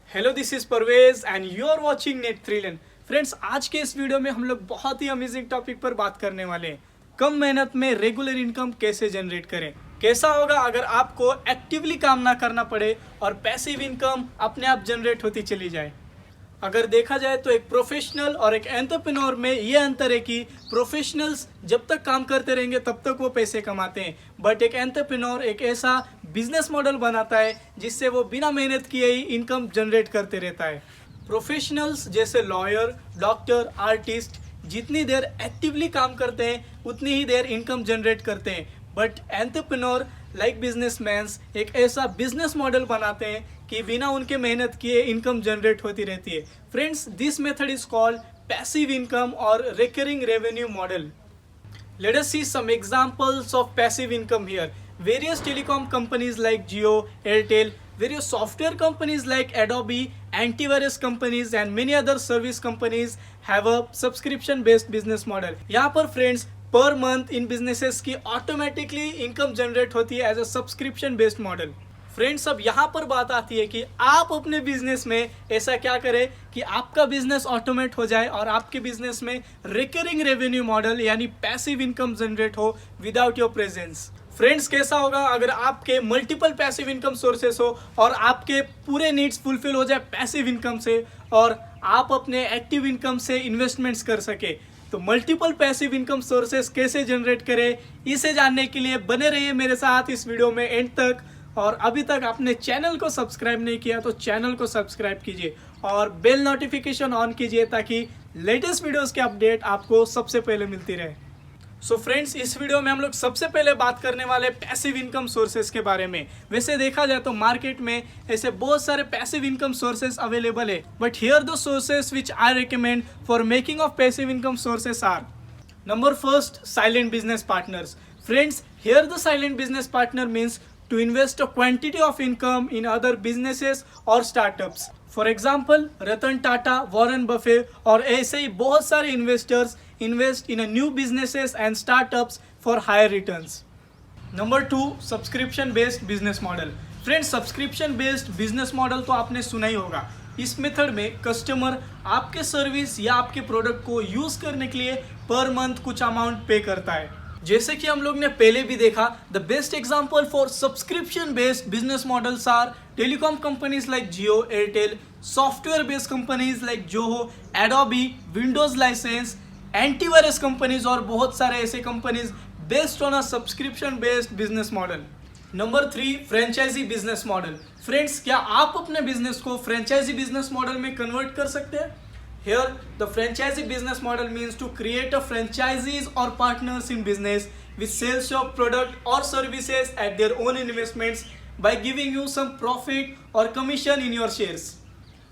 Hello this is Parvez and you are watching net थ्रिलन। Friends, आज के इस वीडियो में हम लोग बहुत ही अमेजिंग टॉपिक पर बात करने वाले हैं। कम मेहनत में रेगुलर इनकम कैसे जनरेट करें। कैसा होगा अगर आपको एक्टिवली काम ना करना पड़े और पैसिव इनकम अपने आप जनरेट होती चली जाए। अगर देखा जाए तो एक प्रोफेशनल और एक एंटरप्रेन्योर में ये अंतर है कि प्रोफेशनल्स जब तक काम करते रहेंगे तब तक वो पैसे कमाते हैं, बट एक एंटरप्रेन्योर एक ऐसा बिजनेस मॉडल बनाता है जिससे वो बिना मेहनत किए ही इनकम जनरेट करते रहता है। प्रोफेशनल्स जैसे लॉयर, डॉक्टर, आर्टिस्ट जितनी देर एक्टिवली काम करते हैं उतनी ही देर इनकम जनरेट करते हैं, बट एंटरप्रेन्योर लाइक बिजनेसमैन्स एक ऐसा बिजनेस मॉडल बनाते हैं कि बिना उनके मेहनत किए इनकम जनरेट होती रहती है। Friends, this method is called passive income और recurring revenue model. Let us see some examples of passive income here. Various telecom companies like Jio, Airtel, various software companies like Adobe, antivirus companies and many other service companies have a subscription based business model. यहाँ पर friends per month इन businesses की automatically income generate होती है as a subscription based model. Friends, अब यहाँ पर बात आती है कि आप अपने बिजनेस में ऐसा क्या करें कि आपका बिजनेस ऑटोमेट हो जाए और आपके बिजनेस में रिकरिंग रेवेन्यू मॉडल यानी पैसिव इनकम जनरेट हो विदाउट योर प्रेजेंस। फ्रेंड्स, कैसा होगा अगर आपके मल्टीपल पैसिव इनकम सोर्सेस हो और आपके पूरे नीड्स फुलफिल हो जाए पैसिव इनकम से और आप अपने एक्टिव इनकम से इन्वेस्टमेंट्स कर सके। तो मल्टीपल पैसिव इनकम सोर्सेस कैसे जनरेट करें, इसे जानने के लिए बने रहिए मेरे साथ इस वीडियो में एंड तक। और अभी तक आपने चैनल को सब्सक्राइब नहीं किया तो चैनल को सब्सक्राइब कीजिए और बेल नोटिफिकेशन ऑन कीजिए ताकि लेटेस्ट वीडियोस के अपडेट आपको सबसे पहले मिलती रहे। सो फ्रेंड्स, इस वीडियो में हम लोग सबसे पहले बात करने वाले पैसिव इनकम सोर्सेज के बारे में। वैसे देखा जाए तो मार्केट में ऐसे बहुत सारे पैसिव इनकम सोर्सेज अवेलेबल है, but here the sources which I recommend for making of passive income sources are number first, silent business partners. Friends, here the silent business partner means to invest a quantity of income in other businesses or startups. For example, Ratan Tata, Warren Buffett और ऐसे ही बहुत सारे investors invest in new businesses and startups for higher returns. Number 2, subscription based business model. Friends, subscription based business model तो आपने सुना ही होगा। इस मेथड में कस्टमर आपके सर्विस या आपके प्रोडक्ट को यूज करने के लिए पर मंथ कुछ अमाउंट पे करता है। जैसे कि हम लोग ने पहले भी देखा, the best example for subscription based business models are telecom companies like Jio, Airtel, software based companies like Zoho, Adobe, Windows licence, antivirus companies और बहुत सारे ऐसे companies based on a subscription based business model. Number 3, franchise business model. Friends, क्या आप अपने business को franchise business model में convert कर सकते हैं? Here, the franchisee business model means to create a franchisees or partners in business which sells your product or services at their own investments by giving you some profit or commission in your shares.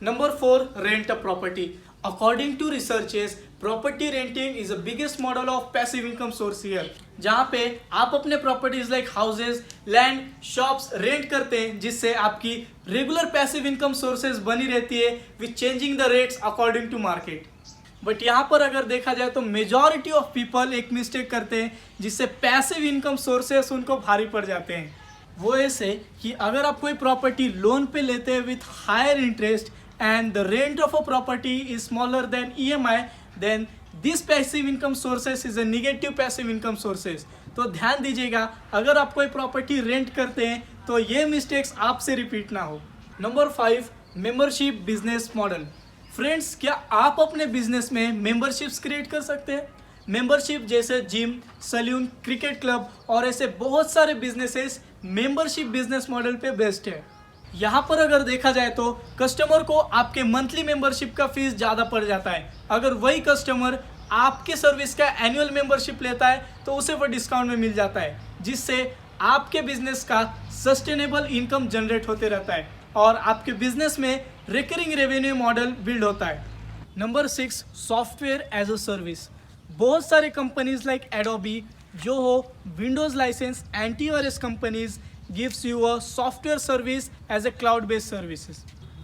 Number 4, rent a property. According to researches, property renting is the biggest model of passive income source here. जहाँ पे आप अपने properties like houses, land, shops rent करते हैं जिससे आपकी regular passive income sources बनी रहती है with changing the rates according to market. But यहाँ पर अगर देखा जाए तो मेजॉरिटी ऑफ पीपल एक मिस्टेक करते हैं जिससे पैसिव इनकम सोर्सेस उनको भारी पड़ जाते हैं। वो ऐसे कि अगर आप कोई प्रॉपर्टी लोन पे लेते हैं with higher interest and the rent of a property is smaller than EMI, then this passive income sources is a negative passive income sources. तो ध्यान दीजिएगा, अगर आप कोई प्रॉपर्टी रेंट करते हैं तो ये मिस्टेक्स आपसे रिपीट ना हो। Number 5, membership business model. Friends, क्या आप अपने बिजनेस में मेंबरशिप्स क्रिएट कर सकते हैं? मेंबरशिप जैसे जिम, सैलून, क्रिकेट क्लब और ऐसे बहुत सारे बिजनेसेस मेंबरशिप बिजनेस मॉडल पे बेस्ड है। यहाँ पर अगर देखा जाए तो कस्टमर को आपके मंथली मेंबरशिप का फीस ज़्यादा पड़ जाता है। अगर वही कस्टमर आपके सर्विस का एनुअल मेंबरशिप लेता है तो उसे वो डिस्काउंट में मिल जाता है, जिससे आपके बिजनेस का सस्टेनेबल इनकम जनरेट होते रहता है और आपके बिजनेस में रिकरिंग रेवेन्यू मॉडल बिल्ड होता है। Number 6, software as a service. बहुत सारे companies like Adobe, Zoho, Windows licence, antivirus companies gives you a software service as a cloud based services.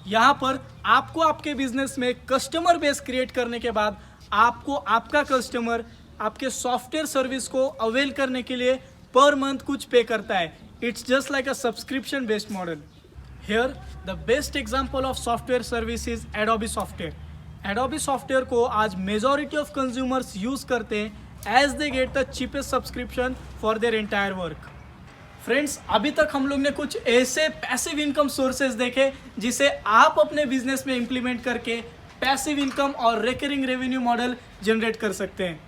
यहाँ पर आपको आपके बिजनेस में कस्टमर बेस क्रिएट करने के बाद आपको आपका कस्टमर आपके सॉफ्टवेयर सर्विस को अवेल करने के लिए पर मंथ कुछ पे करता है। It's just like a subscription based model. Here, the best example of software service is Adobe Software. Adobe Software को आज majority of consumers use करते हैं as they get the cheapest subscription for their entire work. Friends, अभी तक हम लोग ने कुछ ऐसे पैसिव इनकम सोर्सेज देखे जिसे आप अपने बिजनेस में इंप्लीमेंट करके पैसिव इनकम और रिकरिंग रेवेन्यू मॉडल जनरेट कर सकते हैं.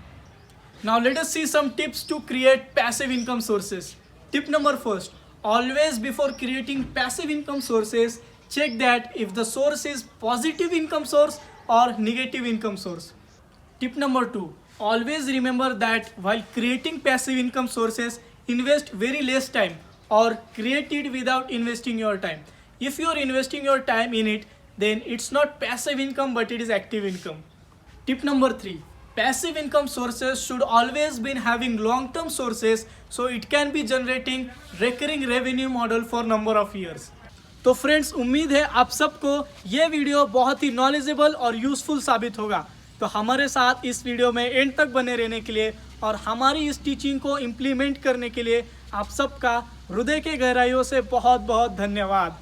Now let us see some tips to create passive income sources. Tip number first, always before creating passive income sources check that if the source is positive income source or negative income source. Tip number 2, always remember that while creating passive income sources, invest very less time or create it without investing your time. If you are investing your time in it, then it's not passive income but it is active income. Tip number 3, passive income sources should always be having long-term sources so it can be generating recurring revenue model for number of years. तो friends, उम्मीद है आप सबको ये video बहुत ही knowledgeable और useful साबित होगा. तो हमारे साथ इस वीडियो में एंड तक बने रहने के लिए और हमारी इस टीचिंग को इम्प्लीमेंट करने के लिए आप सबका हृदय के गहराइयों से बहुत बहुत धन्यवाद.